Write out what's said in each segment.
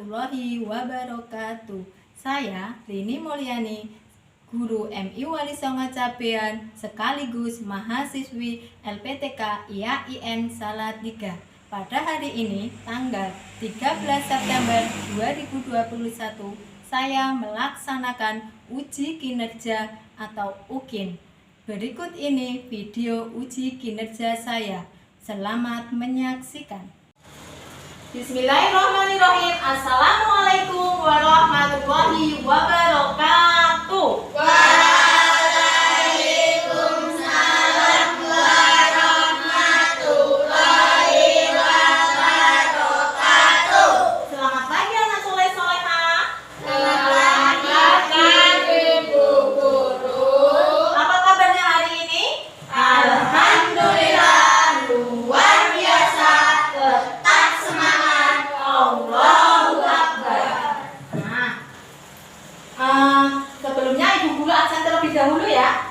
warahmatullahi wabarakatuh. Saya Rini Mulyani, guru MI Wali Songo Cabean sekaligus mahasiswi LPTK IAIN Salatiga. Pada hari ini, tanggal 13 September 2021, saya melaksanakan uji kinerja atau UKIN. Berikut ini video uji kinerja saya. Selamat menyaksikan. Bismillahirrahmanirrahim. Assalamualaikum warahmatullahi wabarakatuh. Waalaikumsalam warahmatullahi wabarakatuh. Selamat pagi anak soleh-solehah. Selamat pagi Ibu Guru. Apa kabarnya hari ini? Alhamdulillah luar biasa. Tetap semangat. Allahu Akbar. Sebelumnya Ibu Guru absen terlebih dahulu ya.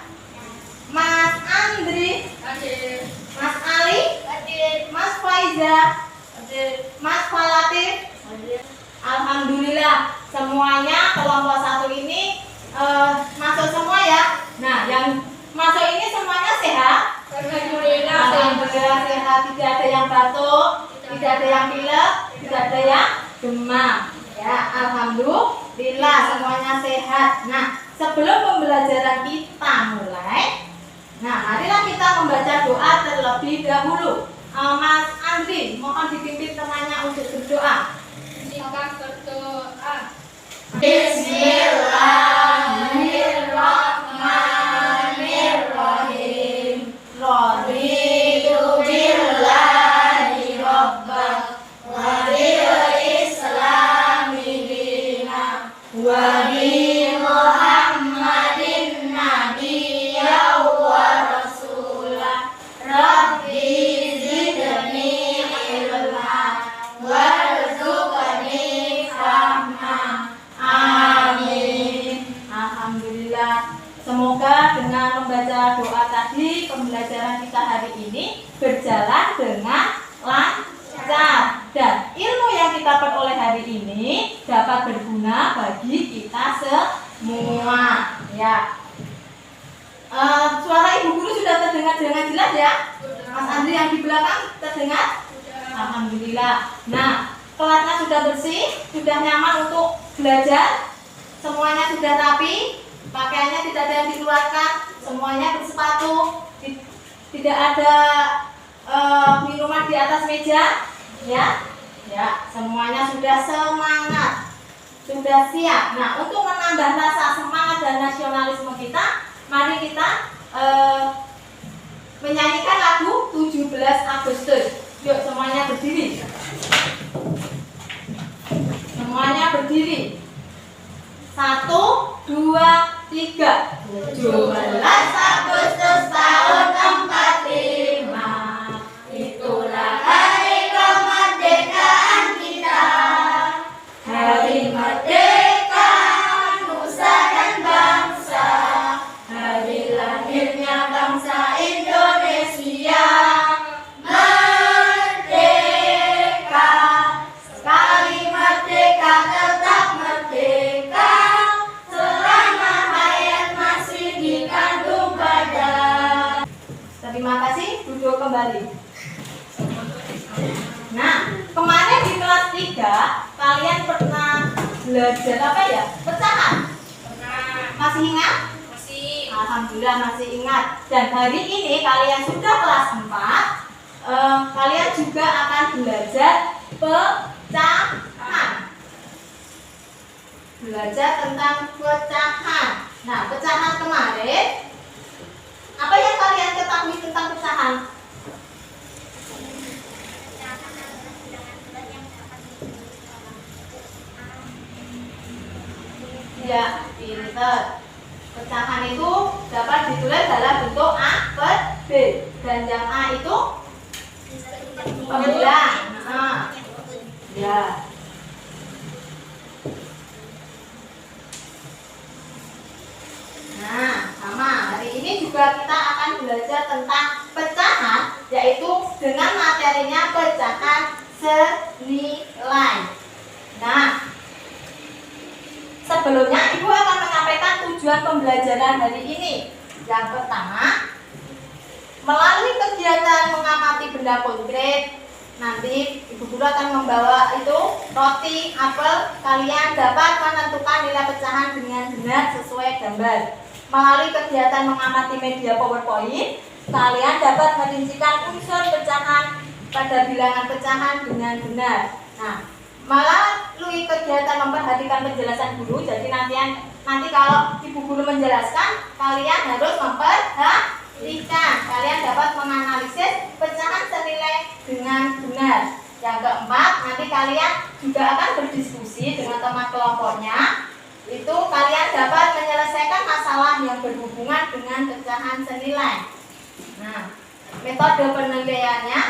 Mas Andri, Hadir. Mas Ali, Hadir. Mas Faiza, Hadir. Mas Falatif. Hadir. Alhamdulillah semuanya kelompok satu ini masuk semua ya. Nah, yang masuk ini semuanya sehat. Alhamdulillah. Alhamdulillah sehat, tidak ada yang batuk, tidak ada yang pilek, tidak ada yang demam. Ya, alhamdulillah semuanya sehat. Nah, sebelum pembelajaran kita mulai, marilah kita membaca doa terlebih dahulu. Mas Andri, mohon dipimpin temannya untuk berdoa. Singkat berdoa. Bismillahirrahmanirrahim. Raditu billahi rabban wa bil islami dinan wa bi Muhammadin nabiyyan wa rasulah. Rabbi zidni ilma warzuqni fahma. Amin. Alhamdulillah. Semoga dengan membaca doa tadi pembelajaran kita hari ini berjalan dengan lancar dan ilmu yang kita peroleh hari ini dapat berguna bagi kita semua. Ya. Suara Ibu Guru sudah terdengar dengan jelas ya? Mas Andri yang di belakang terdengar? Alhamdulillah. Nah, kelasnya sudah bersih, sudah nyaman untuk belajar, semuanya sudah rapi, pakaiannya tidak ada yang dikeluarkan, semuanya bersepatu, tidak ada minuman di atas meja, ya, semuanya sudah semangat, sudah siap. Nah, untuk menambah rasa semangat dan nasionalisme kita, mari kita menyanyikan lagu 17 Agustus. Yuk, semuanya berdiri. Semuanya berdiri. 1, 2, 3. 17 Agustus tahun 45, itulah hari kemerdekaan kita. Hari merdeka nusa dan bangsa, hari lahirnya bangsa Indonesia. Merdeka, sekali merdeka tetap merdeka, selama hayat masih dikandung badan. Terima kasih, duduk kembali. Nah, kemarin di kelas 3 kalian pernah belajar apa ya? Pecahan. Masih ingat? Masih. Alhamdulillah masih ingat. Dan hari ini kalian sudah kelas 4, kalian juga akan belajar pecahan. Belajar tentang pecahan. Nah, pecahan kemarin, apa yang kalian ketahui tentang pecahan? Ya, pinter. Pecahan itu dapat ditulis dalam bentuk A per B. Dan yang A itu pembelah. Ya. Nah, sama. Hari ini juga kita akan belajar tentang pecahan, yaitu dengan materinya pecahan senilai. Nah, sebelumnya Ibu akan menyampaikan tujuan pembelajaran hari ini. Yang pertama, melalui kegiatan mengamati benda konkret, nanti Ibu Guru akan membawa itu roti, apel. Kalian dapat menentukan nilai pecahan dengan benar sesuai gambar. Melalui kegiatan mengamati media PowerPoint, kalian dapat merincikan unsur pecahan pada bilangan pecahan dengan benar. Nah, melalui kegiatan memperhatikan penjelasan guru, jadi nanti kalau Ibu Guru menjelaskan, kalian harus memperhatikan. Kalian dapat menganalisis pecahan senilai dengan benar. Yang keempat, nanti kalian juga akan berdiskusi dengan teman kelompoknya. Itu kalian dapat menyelesaikan masalah yang berhubungan dengan pecahan senilai. Nah, metode penilaiannya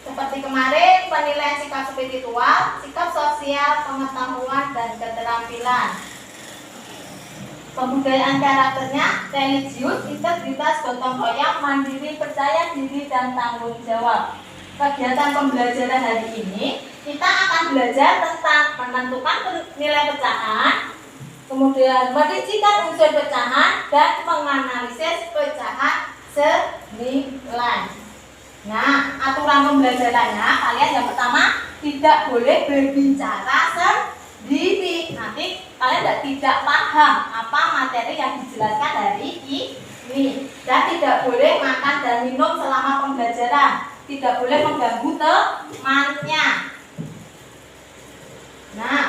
seperti kemarin, penilaian sikap spiritual, sikap sosial, pengetahuan, dan keterampilan. Pembudayaan karakternya religius, integritas, gotong royong, mandiri, percaya diri, dan tanggung jawab. Kegiatan pembelajaran hari ini kita akan belajar tentang menentukan nilai pecahan, kemudian merincikan unsur pecahan, dan menganalisis pecahan senilai. Nah, aturan pembelajarannya, kalian yang pertama tidak boleh berbicara sendiri. Nanti kalian tidak paham apa materi yang dijelaskan hari ini. Dan tidak boleh makan dan minum selama pembelajaran. Tidak boleh mengganggu temannya. Nah,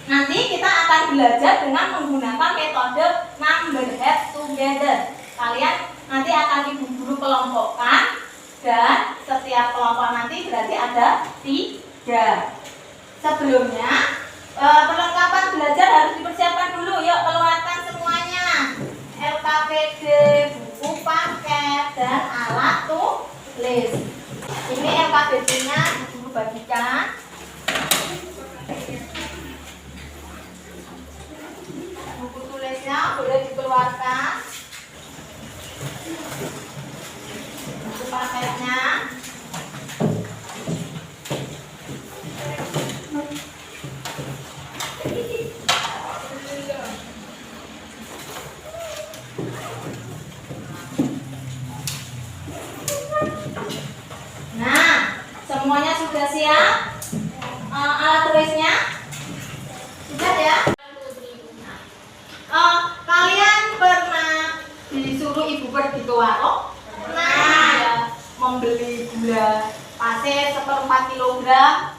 nanti kita akan belajar dengan menggunakan metode number head together. Kalian nanti akan Ibu Guru kelompokkan, dan setiap kelompok nanti berarti ada 3. Sebelumnya perlengkapan belajar harus dipersiapkan dulu. Yuk, keluarkan semuanya. LKPD, buku paket, dan alat tulis. Ini LKPD-nya Ibu Guru bagikan. Buku tulisnya boleh dikeluarkan. Buku paketnya. Nah, semuanya sudah siap? Alat tulisnya sudah ya? Kalian pernah disuruh ibu pergi ke warung? Pernah ya, membeli gula pasir 1/4 kilogram,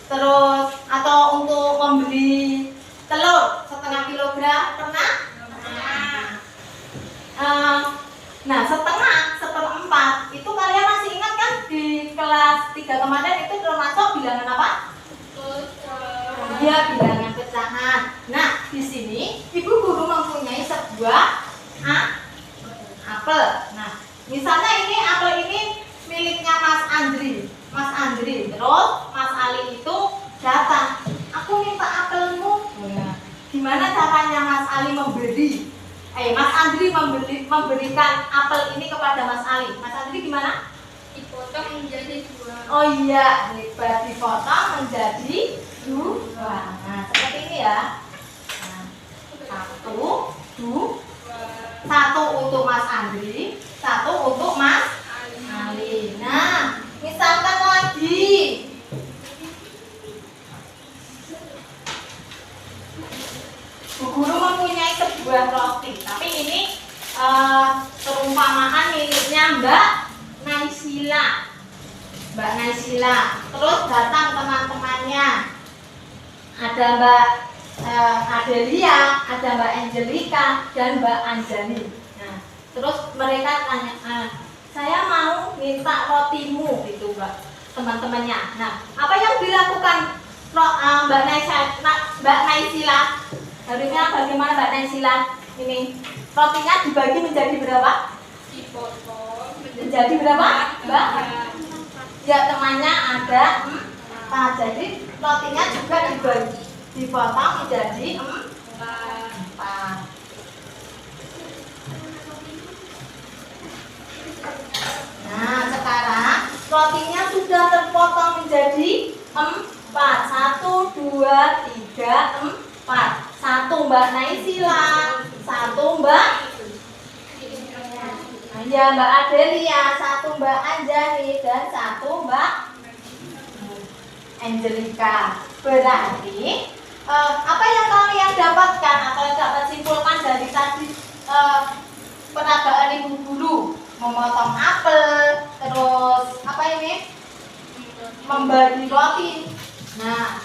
terus atau untuk membeli telur 1/2 kilogram, pernah? Nah, 1/2, 1/4 itu kalian masih ingat kan di kelas 3 kemarin itu termasuk bilangan apa? Iya, bilangan pecahan. Nah, di sini Ibu Guru mempunyai sebuah apel. Nah, misalnya ini apel ini miliknya Mas Andri. Mas Andri, terus Mas Ali itu datang. Aku minta apelmu. Nah, gimana caranya Mas Ali memberi? Mas Andri memberikan apel ini kepada Mas Ali. Mas Andri gimana? Dipotong menjadi 2. Oh iya, hebat, dipotong menjadi 2. Nah, seperti ini ya. Nah, 1 untuk Mas Andri, 1 untuk Mas Ali. Nah, misalkan lagi Bu Guru mempunyai sebuah roti, tapi ini perumpamaan miliknya Mbak Naysila. Mbak Naysila. Terus datang teman-temannya. Ada Mbak Adelia, ada Mbak Angelika, dan Mbak Anjani. Nah, terus mereka tanya, saya mau minta rotimu, gitu Mbak, teman-temannya. Nah, apa yang dilakukan Mbak Naysila? Harusnya bagaimana Mbak Naysila? Ini rotinya dibagi menjadi berapa? Dipotong Menjadi berapa, Mbak? Ya, temannya ada 4. Jadi rotinya juga dipotong menjadi 4. Nah, sekarang rotinya sudah terpotong menjadi 4. 1, 2, 3, 4. 1 Mbak Naisila, 1 Mbak. Ya Mbak Adelia, 1 Mbak Anjani, dan 1 Mbak Angelika. Berarti apa yang kalian dapatkan atau yang dapat simpulkan dari tadi peragaan ibu guru? Memotong apel, terus apa ini? Membagi roti. Nah,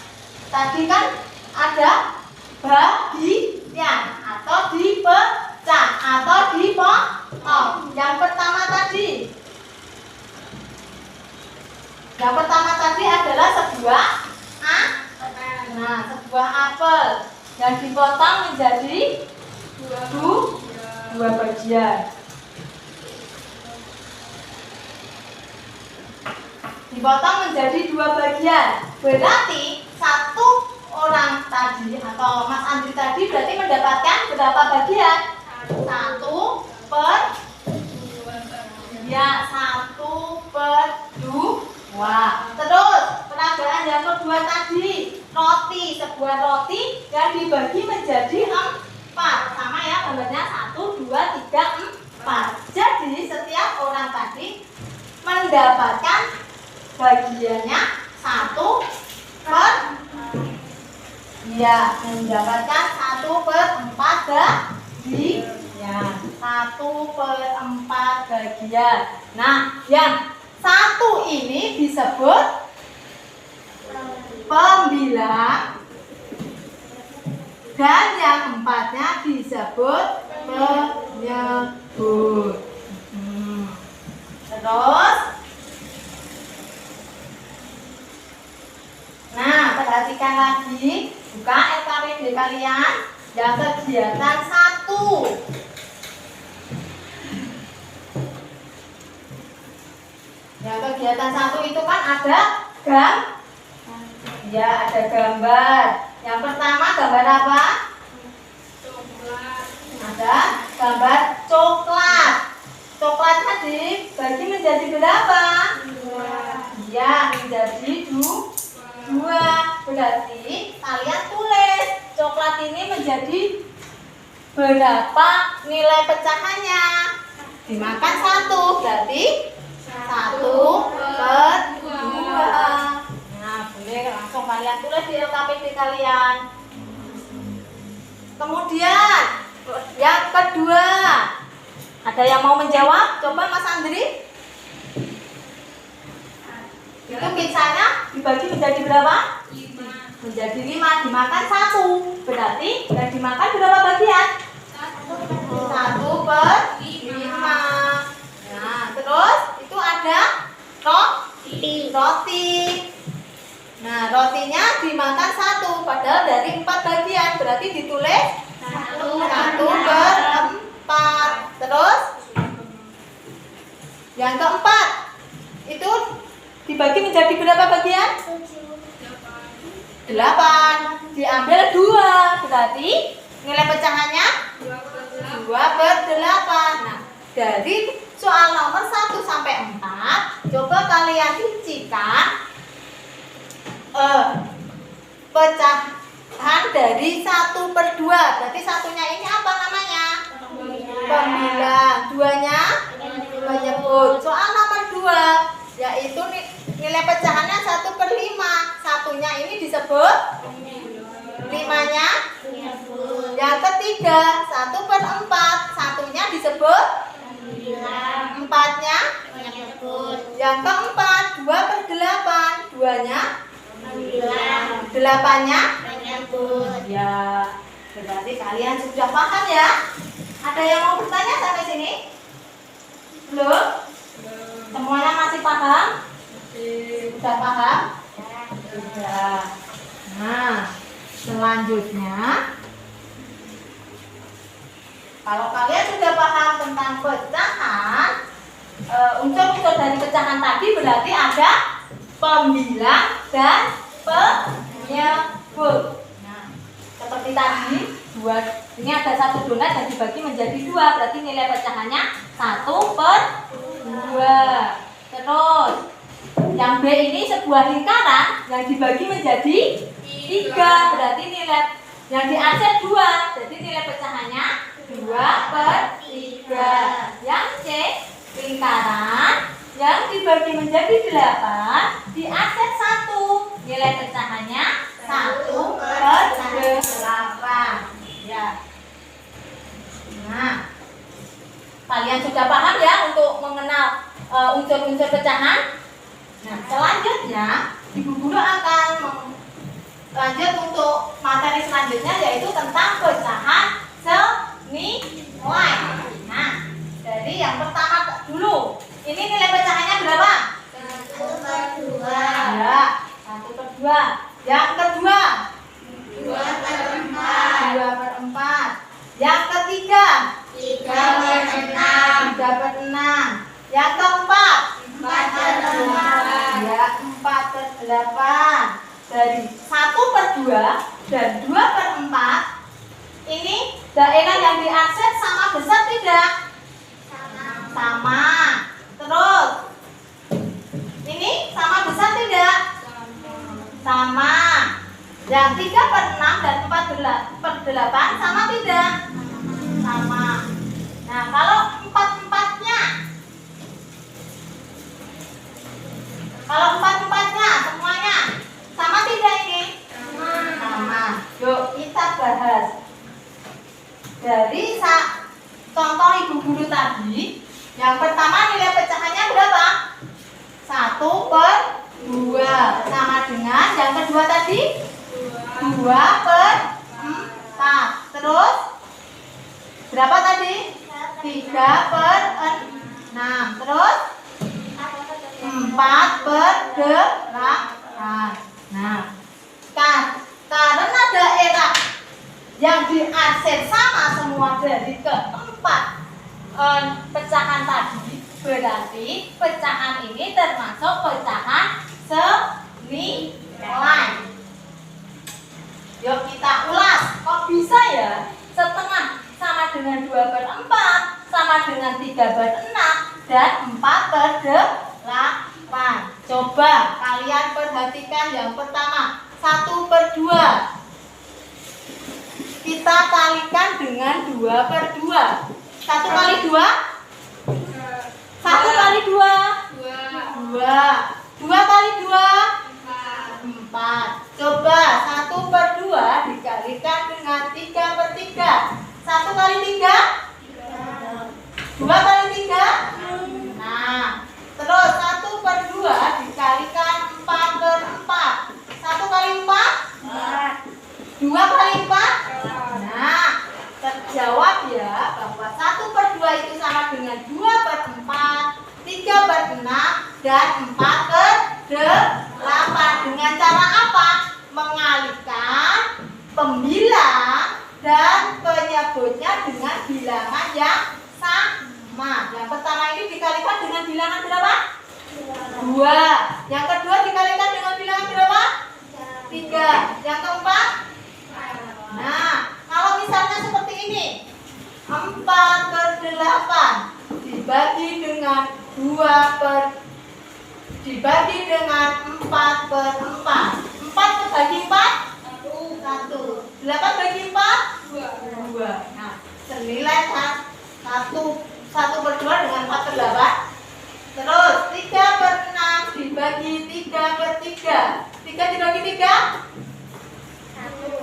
tadi kan ada bagian atau dipecah atau dipotong. Yang pertama tadi adalah sebuah sebuah apel yang dipotong menjadi dua bagian. Dipotong menjadi 2 bagian. Berarti 1 orang tadi atau Mas Andri tadi berarti mendapatkan berapa bagian? 1 per 2. Terus peragaan yang kedua tadi, roti, sebuah roti yang dibagi menjadi 4. Sama ya gambarnya 1, 2, 3, 4. Jadi setiap orang tadi mendapatkan bagiannya 1 per mendapatkan 1 per 4 bagian. 1 per 4 bagian. Nah, yang 1 ini disebut pembilang dan yang 4-nya disebut penyebut. Terus perhatikan lagi, buka LKPD kalian yang kegiatan 1. Yang kegiatan 1 itu kan ada ada gambar. Yang pertama gambar apa? Coklat. Ada gambar coklat. Coklatnya dibagi menjadi berapa? 2. Ya, menjadi 2. Berarti kalian tulis coklat ini menjadi berapa nilai pecahannya? Dimakan 1, berarti 1 per 2. Nah, boleh langsung kalian tulis di LKPD kalian. Kemudian yang kedua, ada yang mau menjawab? Coba Mas Andri. Itu kisahnya dibagi menjadi berapa? 5. Menjadi 5, dimakan 1. Berarti yang dimakan berapa bagian? 1 per 5. Nah, terus itu ada roti. Nah, rotinya dimakan 1, padahal dari 4 bagian. Berarti ditulis 1 per 4. Terus yang keempat itu dibagi menjadi berapa bagian? 8. Diambil 2. Berarti nilai pecahannya 2 per 8. Nah, dari soal nomor 1 sampai 4, coba kalian rincikan pecahan dari 1 per 2. Berarti satunya ini apa namanya? Pembilang. 2-nya penyebut. Soal nomor 2 yaitu nilai pecahannya 1 per 5. Satunya ini disebut 5-nya. Yang ketiga 1 per 4. Satunya disebut 4-nya. Yang keempat 2 per 8. 2-nya 8-nya. Ya, berarti kalian sudah paham ya? Ada yang mau bertanya sampai sini? Belum? Semuanya masih paham? Sudah paham? Sudah. Nah, selanjutnya kalau kalian sudah paham tentang pecahan, unsur-unsur dari pecahan tadi berarti ada pembilang dan penyebut. Nah, seperti tadi, ini ada 1 donat yang dibagi menjadi 2, berarti nilai pecahannya 1 per 2. Terus yang B ini sebuah lingkaran yang dibagi menjadi 3, berarti nilai Yang diaset 2, jadi nilai pecahannya 2/3. Yang C, lingkaran yang dibagi menjadi 8 diaset 1, nilai pecahannya 1/8. Ya. Nah, kalian sudah paham ya untuk mengenal unsur-unsur pecahan? Nah, selanjutnya Ibu Guru akan lanjut untuk materi selanjutnya, yaitu tentang pecahan senilai. Nah, jadi yang pertama dulu, ini nilai pecahannya berapa? 1/2. Ya, 1/2. Yang kedua 2/4. 2/4. Yang ketiga 3/6. 3/6. Yang keempat 4/8. ya 4/8. Dari 1/2 dan 2/4 ini daerah yang diakses sama besar tidak? Sama. Terus ini sama besar tidak? Sama. Yang 3/6 dan 4/8 sama tidak? Sama. Nah, kalau 4/4-nya, semuanya sama tidak ini? Sama. Yuk kita bahas. Dari contoh Ibu Guru tadi, yang pertama nilai pecahannya berapa? 1/2 sama dengan yang kedua tadi 2/4. Terus berapa tadi? 3/6. Terus 4/8. Nah, karena daerah yang diakses sama semua dari keempat pecahan tadi, berarti pecahan ini termasuk pecahan senilai. Yuk kita ulas. Kok bisa ya? Setengah sama dengan 2/4, sama dengan 3/6, dan 4/8. Coba kalian perhatikan yang pertama, 1/2. Kita kalikan dengan 2/2. 1 kali 2? 1 kali 2? 2. 2 kali 2? 4. Coba 1/2 dikalikan dengan 3/3. 1 kali 3? 2 kali 3? Nah, terus 1/2 dikalikan 4/4. 1 kali 4? 2 kali 4? Nah, terjawab ya bahwa 1/2 itu sama dengan 2/4, 3/6, dan 4/8. Dengan cara apa? Mengalihkan pembilang dan penyebutnya dengan bilangan yang sama. Yang pertama ini dikalikan dengan bilangan berapa? 2. Yang kedua dikalikan dengan bilangan berapa? 3. Yang keempat? Nah, kalau misalnya seperti ini, 4/8 dibagi dengan 4/4. 4 bagi 4? 1. 8 bagi 4? 2. Nah, senilai 1/2 dengan 4/8. Terus 3/6 dibagi 3/3. 3 dibagi 3?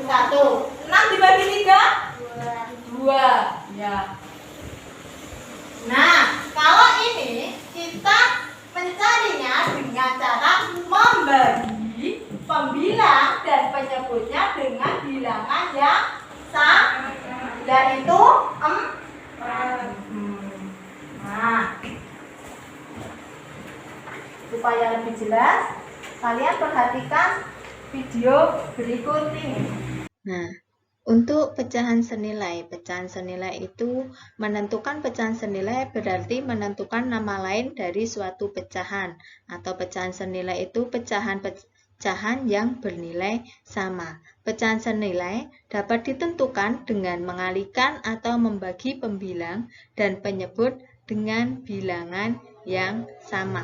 1. 6 dibagi 3? 2. Ya. Nah, kalau ini kita mencarinya dengan cara membagi pembilang dan penyebutnya dengan bilangan yang sama, yaitu 4. Nah, supaya lebih jelas, kalian perhatikan video berikut ini. Nah, untuk pecahan senilai itu menentukan pecahan senilai berarti menentukan nama lain dari suatu pecahan, atau pecahan senilai itu pecahan yang bernilai sama. Pecahan senilai dapat ditentukan dengan mengalihkan atau membagi pembilang dan penyebut dengan bilangan yang sama.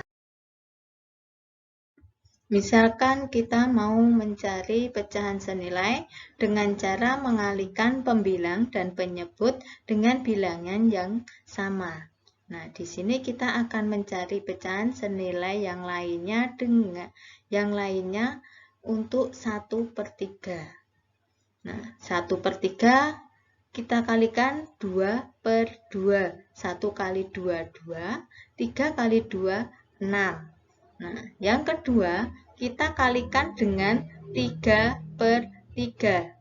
Misalkan kita mau mencari pecahan senilai dengan cara mengalihkan pembilang dan penyebut dengan bilangan yang sama. Nah, di sini kita akan mencari pecahan senilai yang lainnya untuk 1/3. Nah, 1/3 kita kalikan 2/2. 1 kali 2, 2. 3 kali 2, 6. Nah, yang kedua, kita kalikan dengan 3/3.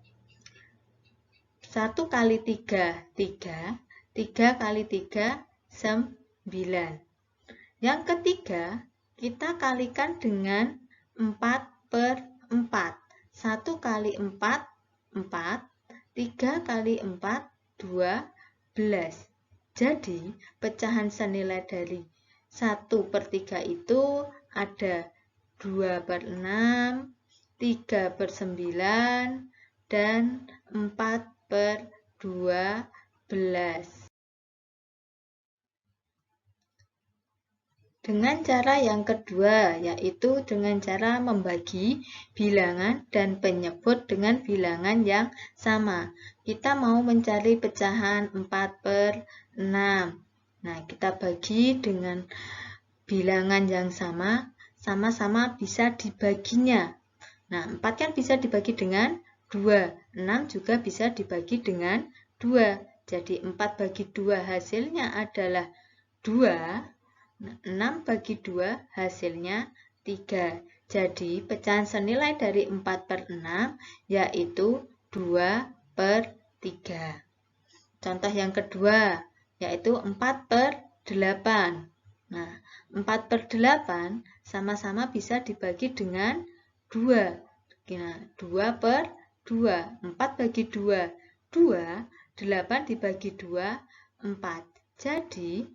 1 kali 3, 3. 3 kali 3, 9. Yang ketiga, kita kalikan dengan 4/4. 1 kali 4, 4. 3 kali 4, 12. Jadi, pecahan senilai dari 1/3 itu ada 2/6, 3/9, dan 4/12. Dengan cara yang kedua, yaitu dengan cara membagi bilangan dan penyebut dengan bilangan yang sama. Kita mau mencari pecahan 4/6. Nah, kita bagi dengan bilangan yang sama, sama-sama bisa dibaginya. Nah, 4 kan bisa dibagi dengan 2, 6 juga bisa dibagi dengan 2. Jadi 4 bagi 2 hasilnya adalah 2. 6 bagi 2 hasilnya 3. Jadi pecahan senilai dari 4/6 yaitu 2/3. Contoh yang kedua yaitu 4/8. Nah, 4/8 sama-sama bisa dibagi dengan 2. Nah, 2/2. 4 bagi 2, 2. 8 dibagi 2, 4. Jadi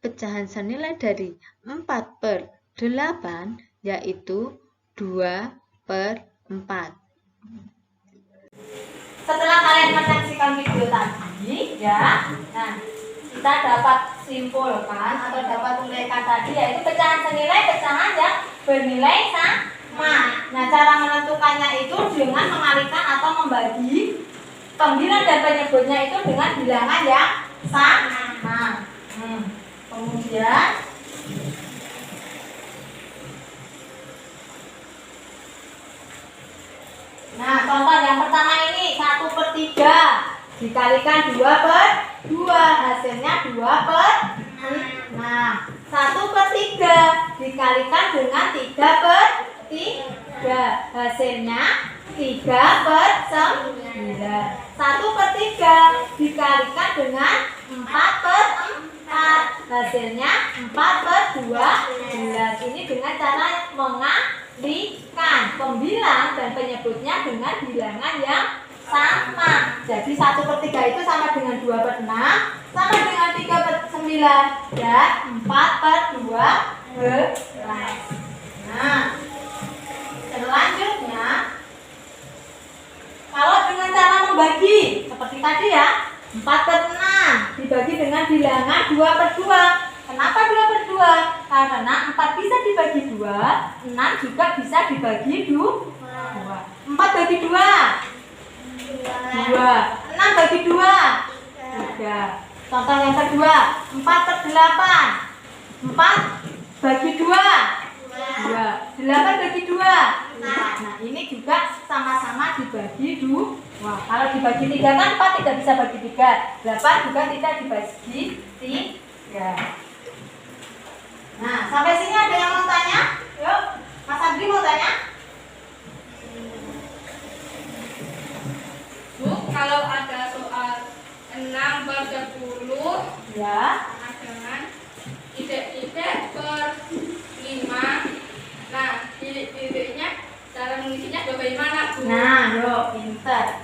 pecahan senilai dari 4/8 yaitu 2/4. Setelah kalian menyaksikan video tadi, ya, nah kita dapat simpulkan atau dapat uraikan tadi yaitu pecahan senilai pecahan yang bernilai sama. Nah, cara menentukannya itu dengan mengalihkan atau membagi pembilang dan penyebutnya itu dengan bilangan yang sama. Kemudian nah, contoh yang pertama ini 1/3 dikalikan 2/2 hasilnya 2/6. Nah, 1/3 dikalikan dengan 3/3 hasilnya 3/9. 1/3 dikalikan dengan 4/4 hasilnya 4/12. Ini dengan cara mengalihkan pembilang dan penyebutnya dengan bilangan yang sama. Jadi 1/3 itu sama dengan 2/6, sama dengan 3/9 dan 4/12. Nah, selanjutnya kalau dengan cara membagi seperti tadi ya, 4/6 dibagi dengan bilangan 2/2. Kenapa 2/2? Karena 4 bisa dibagi 2, 6 juga bisa dibagi 2. 4 bagi 2, 2. 6 bagi 2, 3. Contoh yang kedua, 4/8. 4 bagi 2, 2. 8 bagi 2, 4. Nah, ini juga sama-sama dibagi 2. Kalau dibagi 3 kan 4 tidak bisa bagi 3. 8 juga tidak dibagi 3. Nah, sampai sini ada yang mau tanya? Yuk, Mas Andri mau tanya? Bu, kalau ada soal 6/10 Ya. dengan titik-titik per 5. Nah, titik-titiknya cara mengisinya bagaimana, Bu? Nah, yuk, pinter.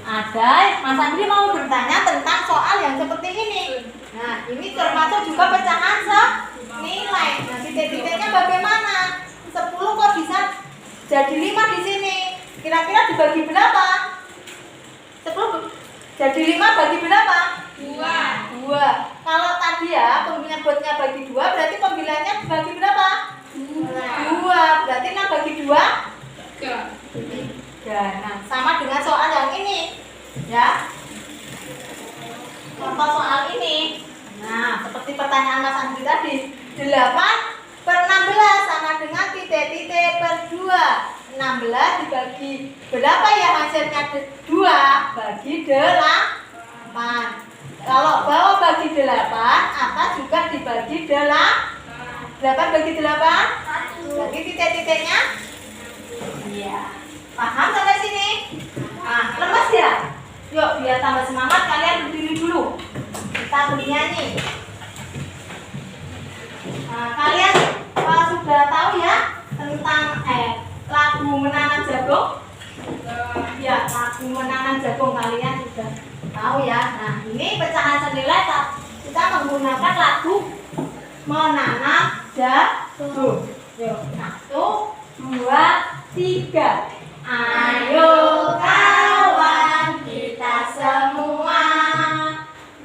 Ada, Mas Andri mau bertanya tentang soal yang seperti ini. Nah, ini termasuk juga pecahan senilai. Nah, titik-titiknya bagaimana? 10 kok bisa jadi 5 di sini? Kira-kira dibagi berapa? 10 jadi 5 bagi berapa? 2. Kalau tadi ya penyebutnya bagi 2, berarti pembilangnya dibagi berapa? 2. Berarti 6 bagi 2 pertanyaan Mas Andri tadi. 8 per 16 sama dengan titik-titik per 2. 16 dibagi berapa ya hasilnya? 2 bagi 8. Kalau bawah bagi 8, atas juga dibagi 8. 8 bagi 8 bagi titik-titiknya. Iya. Paham sampai sini? Nah, lemes ya? Yuk, biar tambah semangat kalian berdiri dulu. Kita bernyanyi. Nah, kalian sudah tahu ya tentang lagu menanam jagung? Ya, lagu menanam jagung kalian sudah tahu ya. Nah, ini pecahan senilai kita menggunakan lagu menanam jagung. Yuk, 1, 2, 3. Ayo kawan kita semua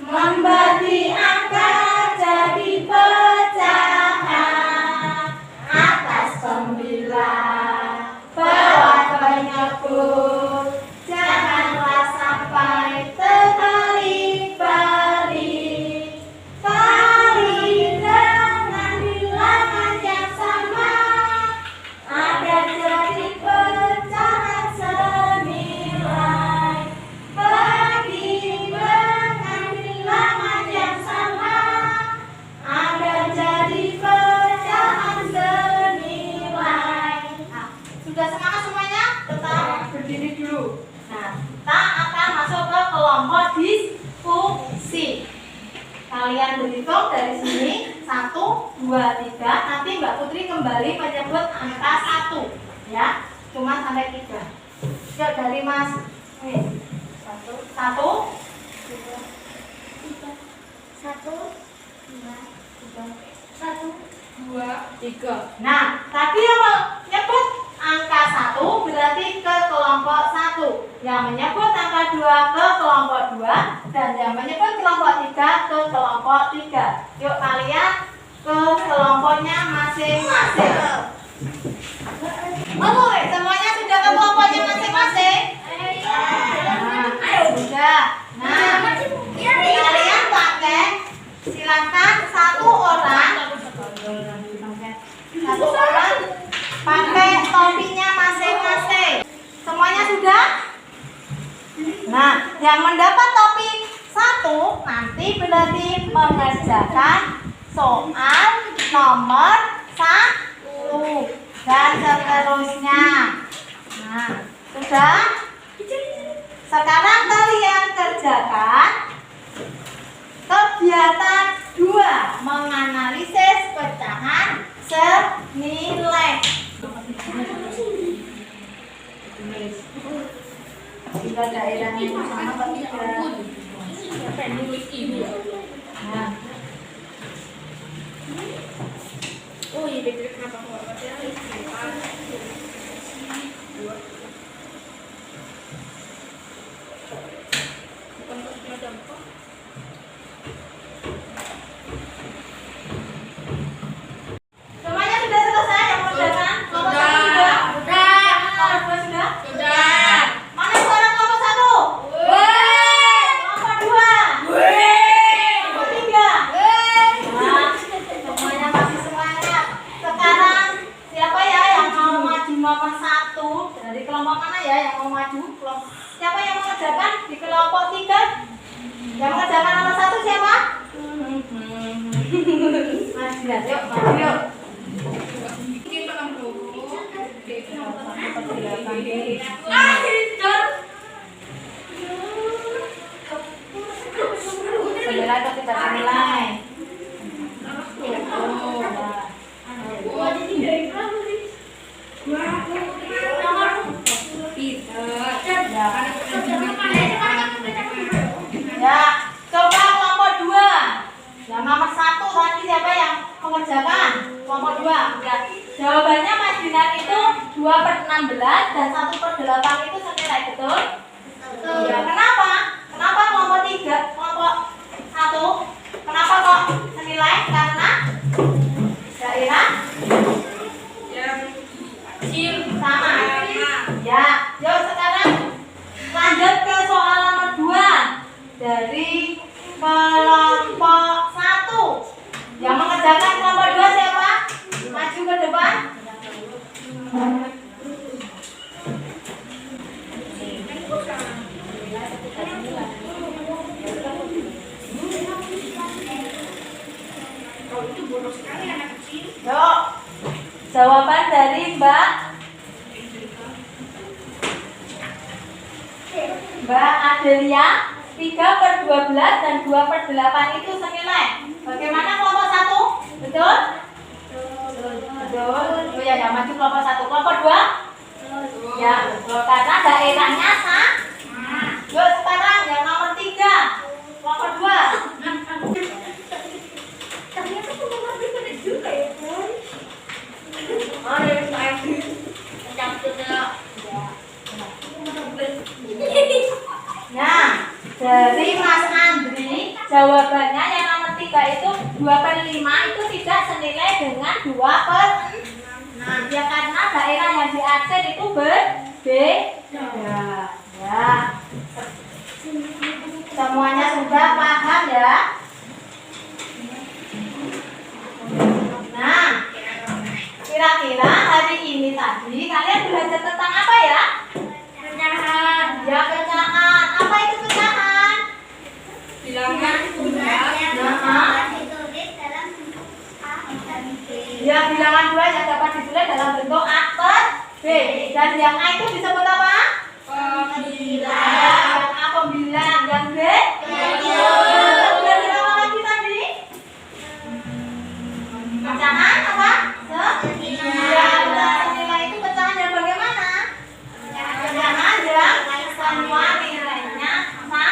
membagi angka jadi pecahan. Atas 9, bawah penyebut, janganlah sampai terbalik-balik. Kali dengan bilangan yang sama ada jadi pecahan senilai. Bagi dengan bilangan yang sama ada jadi pecahan senilai. Nah, sudah semangat semuanya? Tetap berdiri dulu. Nah, kita akan masuk ke kelompok diskusi. Kalian berhitung dari sini 1, 2, 3. Nanti Mbak Putri kembali menyebut angka 1 ya. Cuma sampai 3. Yuk dari Mas. 1, 2, 3. Nah, tadi yang menyebut angka 1 berarti ke kelompok 1. Yang menyebut angka 2 ke kelompok 2. Dan yang menyebut kelompok 3 ke kelompok 3. Yuk kalian ke kelompoknya masing-masing. Oke, semuanya sudah ke kelompoknya masing-masing? Nah, sudah. Nah, kalian pakai, silakan satu orang pakai topinya masing-masing. Semuanya sudah? Nah, yang mendapat topi 1 nanti berarti mengerjakan soal nomor 1 dan seterusnya. Nah, sudah? Sekarang kalian kerjakan kegiatan 2, menganalisis pecahan senilai. Jika daerahnya sama atau tidak. Nah. Oh iya, betul kenapa Semuanya sudah selesai yang mengerjakan? Kelompok 1 sudah? Kelompok 2 sudah? Mana sekarang kelompok 1? Kelompok 2? Kelompok 3? Nah, semuanya masih semangat. Sekarang siapa ya yang mau maju nomor 1? Dari kelompok mana ya yang mau maju? Siapa yang mengerjakan di kelompok 3? Yang mengerjakan nomor 1 siapa? Mas Dias, yuk maju yuk. Senilai atau tidak senilai? Ya, coba kelompok 2. Yang nomor 1 tadi siapa yang mengerjakan? Kelompok 2. Ya, jawabannya Mas Dinar itu 2/16 dan 1/8 itu senilai, betul? Ya, kenapa? Kenapa kelompok 3, kelompok 1? Kenapa kok senilai? Karena daerah yang kecil sama. Ya, yuk sekarang lanjut ke soal nomor 2 dari kelompok 1. kamu tuh bodoh sekali anak kecil. Yuk, jawaban dari Mbak Adelia, 3/12 dan 2/8 itu senilai. Bagaimana kelompok 1? Betul? Betul. Oh ya, ya maju kelompok 1. Kelompok 2? Ya, betul. Karena daerahnya sama. Yuk, sekarang yang nomor 3. Kelompok 2. Ternyata nomor bener juga ya, Bun. Oh, ya, saya campurnya. Nah, dari Mas Andri, jawabannya yang nomor 3 itu 2/5 itu tidak senilai dengan 2/6. Ya karena daerah yang diatur itu berbeda. Ya. Semuanya sudah paham ya? Nah, kira-kira hari ini tadi kalian belajar tentang apa ya? Pecahan. Ya, pecahan. Apa itu pecahan? Bilangan Ya, bilangan 2 yang dapat ditulis dalam bentuk A per B. Dan yang A itu disebut apa? pembilang. Yang A pembilang, yang B Kira-kira apa lagi tadi? Pecahan apa? Ya, pecahan nilai itu pecahan yang bagaimana? Pecahan yang semua nilainya sama.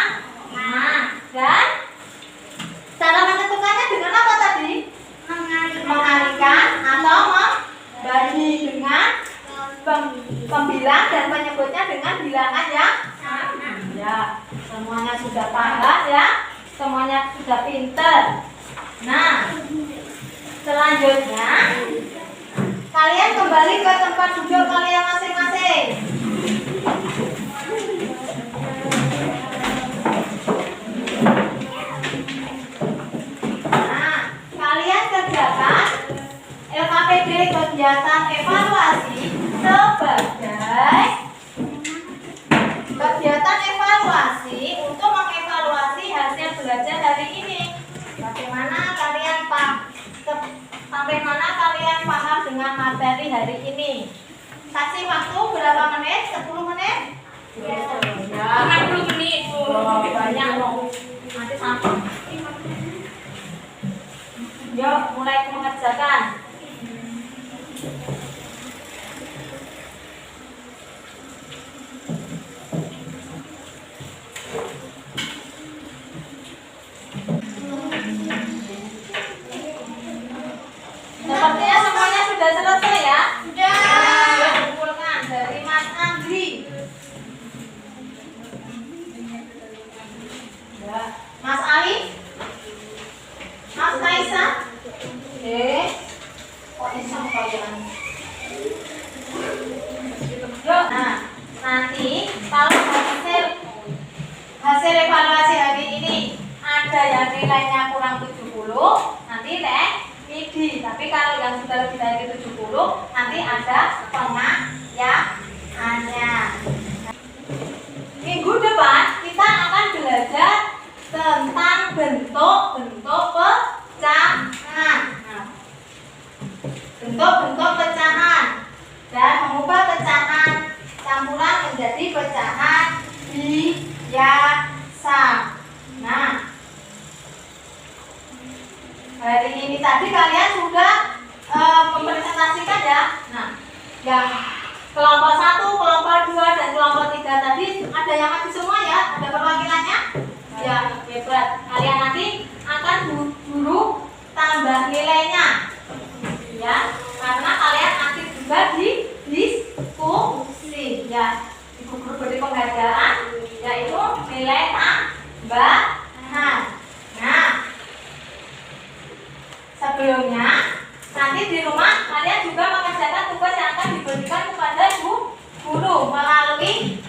Dan cara menentukannya dengan apa tadi? Mengalikan atau membagi dengan pembilang dan penyebutnya dengan bilangan yang sama. Ya, semuanya sudah paham ya, semuanya sudah pinter. Nah, selanjutnya kalian kembali ke tempat duduk kalian masing-masing. Nah, kalian kerjakan LKPD kegiatan evaluasi sebagai kegiatan evaluasi untuk mengevaluasi hasil belajar hari ini. Bagaimana kalian sampai mana kalian paham dengan materi hari ini? Kasih waktu berapa menit? 10 menit? Ya, 50 menit. oh, banyak loh. Nanti sampai. Yuk, mulai mengerjakan. Sepertinya semuanya sudah selesai ya? Sudah. Kumpulkan dari Mas Andri. Ya. Mas Ali? Mas Kaisa? Kok iseng kalian? Yuk, nah, nanti kalau hasil evaluasi hari ini ada yang nilainya kurang 70, nanti midi. Tapi kalau yang sudah lebih dari 70, nanti ada pengayaannya. Minggu depan kita akan belajar tentang bentuk-bentuk pecahan. Nah, bentuk-bentuk pecahan dan mengubah pecahan campuran menjadi pecahan biasa. Nah, hari ini tadi kalian sudah mempresentasikan ya. Nah, yang kelompok 1, kelompok 2, dan kelompok 3 tadi ada yang maju semua ya? Ada perwakilannya? Ya, hebat. Kalian nanti akan buru tambah nilainya. Ya, karena kalian aktif juga di diskusi ya. Di gugur beri penghargaan yaitu nilai tambahan. Nah, sebelumnya nanti di rumah kalian juga mengerjakan tugas yang akan diberikan kepada guru melalui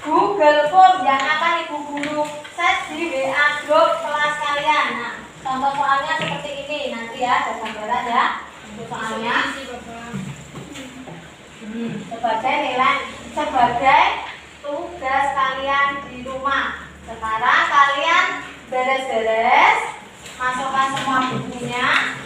Google Form yang akan ibu guru set di WA group kelas kalian. Nah, contoh soalnya seperti ini nanti ya, ada gambaran ya untuk soalnya. Sebagai tugas kalian di rumah. Sekarang kalian beres-beres, masukkan semua bukunya.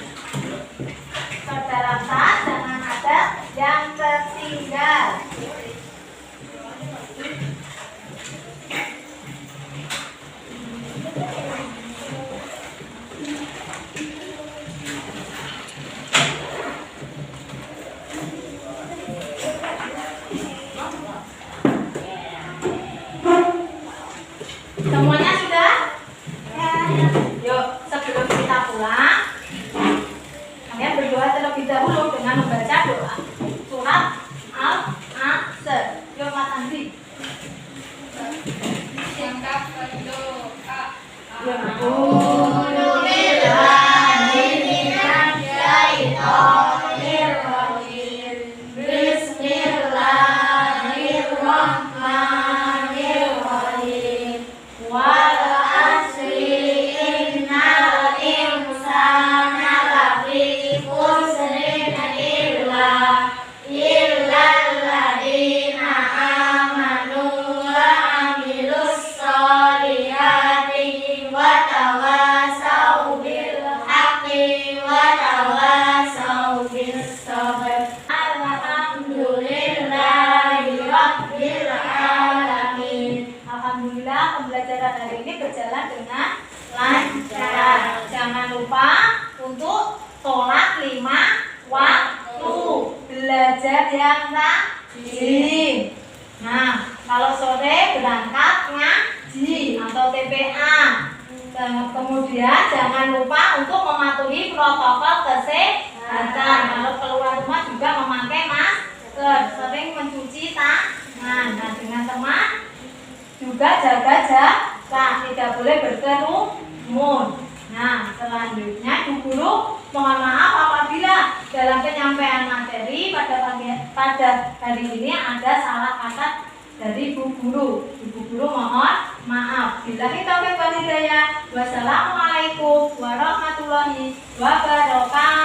wa tawassaw bis sabr. Alhamdulillahi rabbil alamin. Alhamdulillah pembelajaran hari ini berjalan dengan lancar. Jangan lupa untuk sholat 5 waktu, belajar yang rajin. Nah, kalau sore berangkat ngaji atau TPA. Kemudian jangan lupa untuk mematuhi protokol kesehatan. Kalau keluar rumah juga memakai masker, sering mencuci tangan. Nah, dengan teman juga jaga jarak, tidak boleh berkerumun. Nah, selanjutnya Ibu Guru mohon maaf apabila dalam penyampaian materi pada hari ini ada salah kata dari Ibu Guru. Ibu Guru mohon maaf. Billahi taufiq wal hidayah. Wassalamualaikum warahmatullahi wabarakatuh.